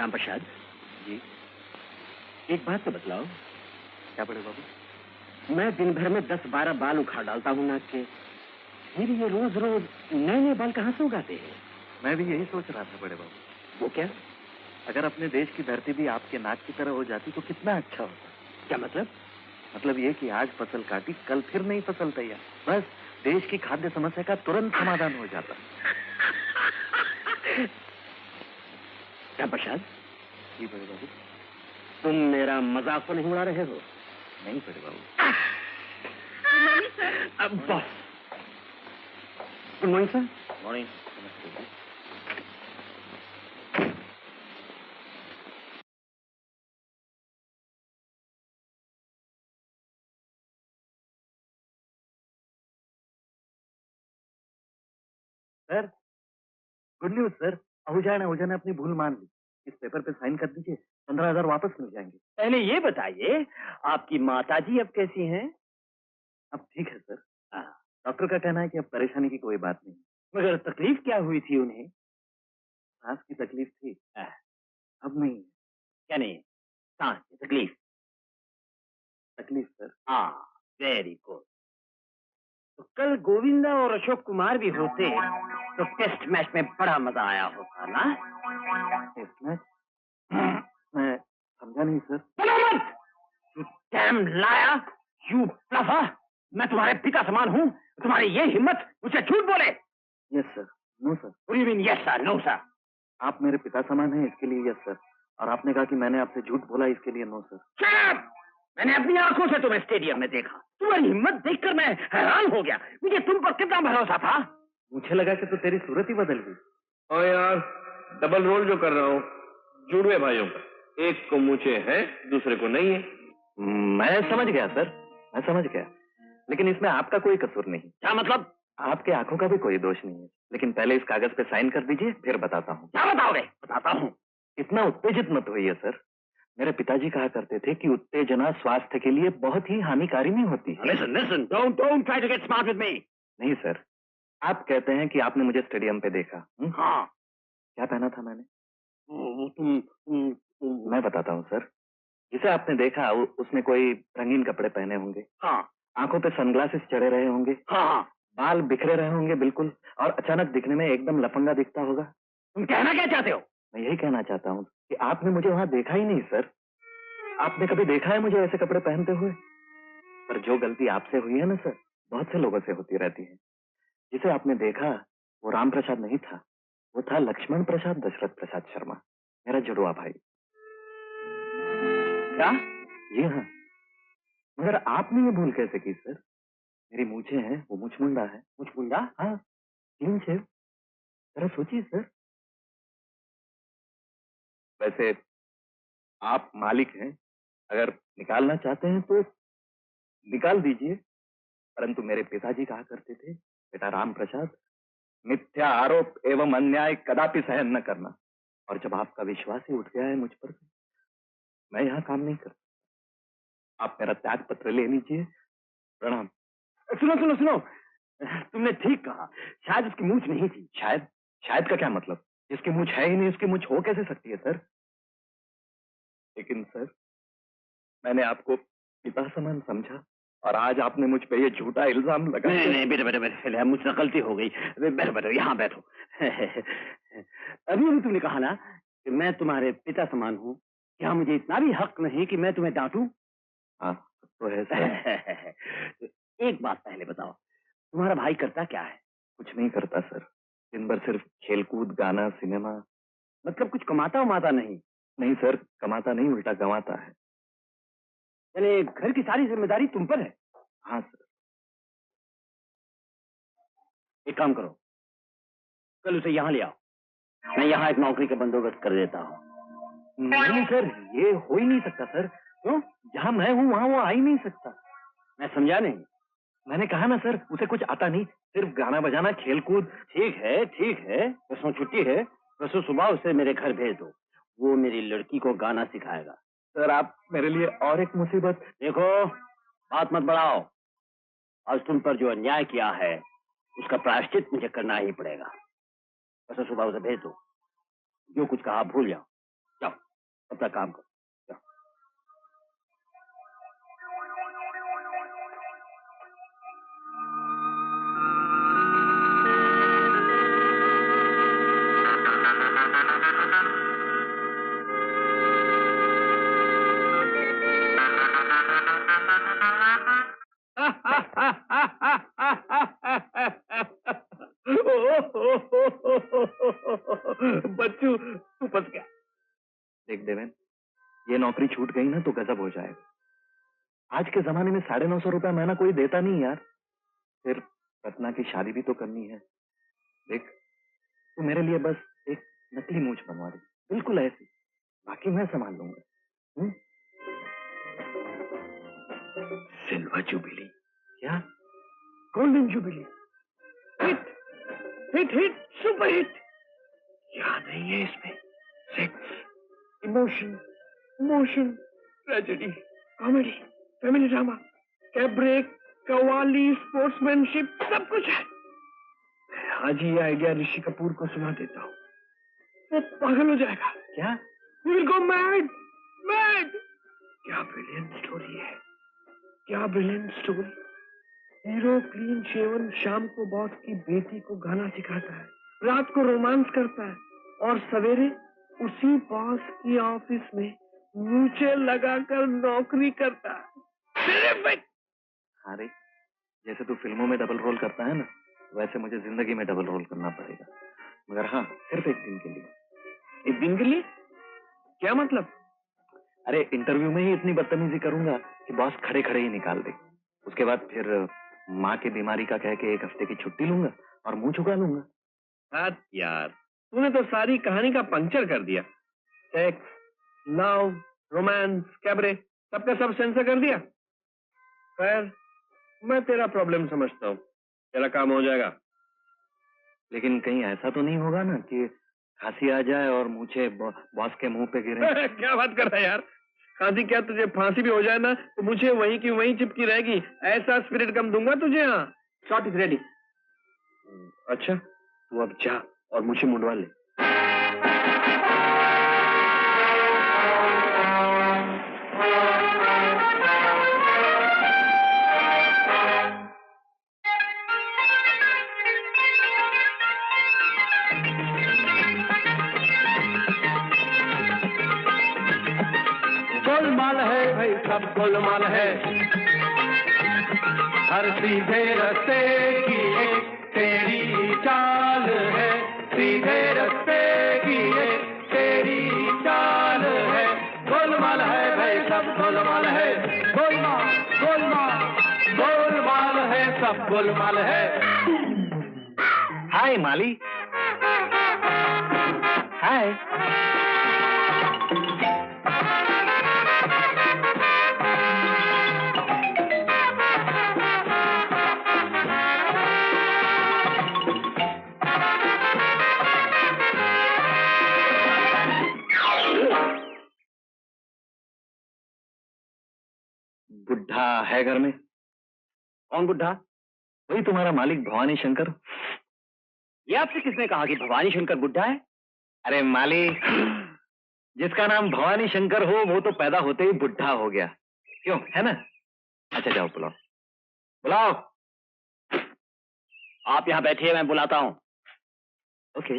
राम प्रसाद जी। एक बात तो बतलाओ। क्या बड़े बाबू? मैं दिन भर में 10-12 बाल उखाड़ डालता हूँ नाक के, फिर ये रोज रोज नए नए बाल कहाँ से उगाते हैं? मैं भी यही सोच रहा था बड़े बाबू। वो क्या? अगर अपने देश की धरती भी आपके नाक की तरह हो जाती तो कितना अच्छा होता। क्या मतलब? मतलब ये कि आज फसल काटी, कल फिर नई फसल तैयार, बस देश की खाद्य समस्या का तुरंत समाधान हो जाता। राम प्रसाद जी बड़े बाबू। तुम मेरा मजाक तो नहीं उड़ा रहे हो? नहीं बड़े बाबू। बस गुड मॉर्निंग सर। मॉर्निंग। नमस्ते जी। Sir good news sir, Ahuja ने अपनी भूल मान ली। इस पेपर पे साइन कर दीजिए, 15,000 वापस मिल जाएंगे। पहले ये बताइए आपकी माताजी अब कैसी हैं? अब ठीक है सर। डॉक्टर का कहना है कि अब परेशानी की कोई बात नहीं। मगर तकलीफ क्या हुई थी उन्हें? सांस की तकलीफ थी, अब नहीं है। क्या नहीं? सांस की तकलीफ? तकलीफ सर। हाँ, वेरी गुड। तो कल गोविंदा और अशोक कुमार भी होते तो टेस्ट मैच में बड़ा मजा आया होता ना? Test match? मैं समझा नहीं sir. You damn liar! You bluffer! मैं तुम्हारे पिता समान हूँ, तुम्हारी ये हिम्मत मुझसे झूठ बोले? Yes sir. No sir. What do you mean yes sir, no sir? आप मेरे पिता समान हैं इसके लिए यस सर, और आपने कहा कि मैंने आपसे झूठ बोला इसके लिए नो सर। Shut up! मैंने अपनी आंखों से तुम्हें स्टेडियम में देखा, तुम्हारी हिम्मत देखकर मैं हैरान हो गया। मुझे तुम पर कितना भरोसा था। मुझे लगा कि तो तेरी सूरत ही बदल गई। और यार डबल रोल जो कर रहा हूँ जुड़वे भाइयों का, एक को मूछें हैं दूसरे को नहीं है। मैं समझ गया सर, मैं समझ गया, लेकिन इसमें आपका कोई कसूर नहीं। क्या मतलब? आपके आंखों का भी कोई दोष नहीं है, लेकिन पहले इस कागज पे साइन कर दीजिए, फिर बताता हूँ। क्या बताओगे? बताता हूँ। इतना उत्तेजित मत होइए सर। मेरे पिताजी कहा करते थे कि उत्तेजना स्वास्थ्य के लिए बहुत ही हानिकारिणी होती है। Listen, listen, don't try to get smart with me. नहीं सर, आप कहते हैं कि आपने मुझे स्टेडियम पे देखा। हाँ। क्या पहना था मैंने? तुम मैं बताता हूँ सर। जिसे आपने देखा उसने कोई रंगीन कपड़े पहने होंगे, हाँ आंखों पे सनग्लासेस चढ़े रहे होंगे, हाँ। बाल बिखरे रहे होंगे बिल्कुल, और अचानक दिखने में एकदम लफंगा दिखता होगा। तुम कहना क्या चाहते हो? मैं यही कहना चाहता हूँ कि आपने मुझे वहां देखा ही नहीं सर। आपने कभी देखा है मुझे ऐसे कपड़े पहनते हुए? पर जो गलती आपसे हुई है ना सर, बहुत से लोगों से होती रहती है। जिसे आपने देखा वो राम प्रसाद नहीं था, वो था लक्ष्मण प्रसाद दशरथ प्रसाद शर्मा, मेरा जुड़वा भाई। क्या? जी हाँ। मगर आपने ये भूल कैसे की सर? मेरी मूछें हैं, वो मुछ मुंडा है। मुझ मुंडा? हाँ, क्लीन शेव। जरा सोचिए सर। वैसे आप मालिक हैं, अगर निकालना चाहते हैं तो निकाल दीजिए, परंतु मेरे पिताजी कहा करते थे, बेटा राम प्रसाद, मिथ्या आरोप एवं अन्याय कदापि सहन न करना। और जब आपका विश्वास ही उठ गया है मुझ पर, मैं यहाँ काम नहीं कर। आप मेरा त्याग पत्र ले लीजिए। प्रणाम। सुनो सुनो सुनो, तुमने ठीक कहा, शायद उसकी मूछ नहीं थी। शायद? शायद का क्या मतलब? जिसकी मूछ है ही नहीं उसकी मूछ हो कैसे सकती है सर? लेकिन सर, मैंने आपको पिता समान समझा और आज आपने मुझ पे ये झूठा इल्जाम लगा। नहीं नहीं बेटा बेटा बेटा, मुझसे गलती हो गई। बैठो बैठो, यहाँ बैठो। अभी अभी तुमने कहा ना कि मैं तुम्हारे पिता समान हूँ, क्या मुझे इतना भी हक नहीं कि मैं तुम्हें डांटूं? हाँ तो है सर। एक बात पहले बताओ, तुम्हारा भाई करता क्या है? कुछ नहीं करता सर, दिन भर सिर्फ खेलकूद, गाना, सिनेमा। मतलब कुछ कमाता उमाता नहीं? नहीं सर, कमाता नहीं, उल्टा गंवाता है। यानी घर की सारी जिम्मेदारी तुम पर है? हाँ सर। एक काम करो, कल उसे यहाँ ले आओ, मैं यहाँ एक नौकरी का बंदोबस्त कर देता हूँ। नहीं सर, ये हो ही नहीं सकता सर। क्यों? जहाँ मैं हूँ वहाँ वो आ ही नहीं सकता। मैं समझा नहीं। मैंने कहा ना सर, उसे कुछ आता नहीं, सिर्फ गाना बजाना, खेलकूद। ठीक है ठीक है, परसों छुट्टी है, परसों सुबह उसे मेरे घर भेज दो, वो मेरी लड़की को गाना सिखाएगा। सर आप मेरे लिए और एक मुसीबत। देखो, बात मत बढ़ाओ, आज तुम पर जो अन्याय किया है उसका प्रायश्चित मुझे करना ही पड़ेगा। परसों सुबह उसे भेज दो, जो कुछ कहा भूल जाओ, जाओ अपना काम करो। जाओ। बच्चू तू फंस गया। देख देवेन, ये नौकरी छूट गई ना तो गजब हो जाएगा। आज के जमाने में 950 रुपया महीना कोई देता नहीं यार। फिर रत्ना की शादी भी तो करनी है। देख, तू मेरे लिए बस एक नकली मूंछ बनवा दे, बिल्कुल ऐसी, बाकी मैं संभाल लूंगा। सिल्वर जुबिली, क्या? Golden jubilee, hit hit hit, super hit. क्या नहीं है इसमें? Sex, emotion, emotion, tragedy, comedy, family drama, cabaret, qawwali, sportsmanship, सब कुछ है। मैं आज ही आइडिया ऋषि कपूर को सुना देता हूँ, वो पागल हो जाएगा। क्या? He will go mad, mad। क्या ब्रिलियंट स्टोरी है, क्या brilliant story. Hero clean shaven शाम को बॉस की बेटी को गाना सिखाता है, रात को रोमांस करता है और सवेरे उसी बॉस की ऑफिस में नीचे लगाकर नौकरी करता है। Terrific! हाँ रे, जैसे तू फिल्मों में डबल रोल करता है ना, वैसे मुझे जिंदगी में डबल रोल करना पड़ेगा, मगर हाँ, सिर्फ एक दिन के लिए। एक दिन के लिए? क्या मतलब? अरे इंटरव्यू में ही इतनी बदतमीजी करूंगा कि बॉस खड़े खड़े ही निकाल दे। उसके बाद फिर माँ की बीमारी का कह के 1 हफ्ते की छुट्टी लूंगा और मुंह झुका लूंगा। हाँ यार, तूने तो सारी कहानी का पंक्चर कर दिया। सेक्स, लव, रोमांस, कैबरे, सबका सब सेंसर कर दिया। खैर, मैं तेरा प्रॉब्लम समझता हूँ, तेरा काम हो जाएगा। लेकिन कहीं ऐसा तो नहीं होगा ना कि खांसी आ जाए और मुझे बॉस के मुंह पे गिरे? क्या बात कर रहा है यार, खांसी क्या, तुझे फांसी भी हो जाए ना तो मुझे वहीं की वहीं चिपकी रहेगी, ऐसा स्पिरिट कम दूंगा तुझे। हाँ, शॉट इज रेडी। अच्छा, तू अब जा और मुझे मुंडवा ले। गोलमाल है भाई, सब गोलमाल है। हर सीधे रास्ते की एक तेरी चाल है, सीधे रास्ते की एक तेरी चाल है। गोलमाल है भाई, सब गोलमाल है। गोलमाल, गोलमाल, गोलमाल है, सब गोलमाल है। हाय माली। हाय। बुढ़ा है घर में? कौन बुढ़ा? वही तुम्हारा मालिक भवानी शंकर। ये आपसे किसने कहा कि भवानी शंकर बुढ़ा है? अरे माली, जिसका नाम भवानी शंकर हो वो तो पैदा होते ही बुढ़ा हो गया, क्यों, है ना? अच्छा जाओ बुलाओ, बुलाओ। आप यहाँ बैठिए, मैं बुलाता हूँ। ओके।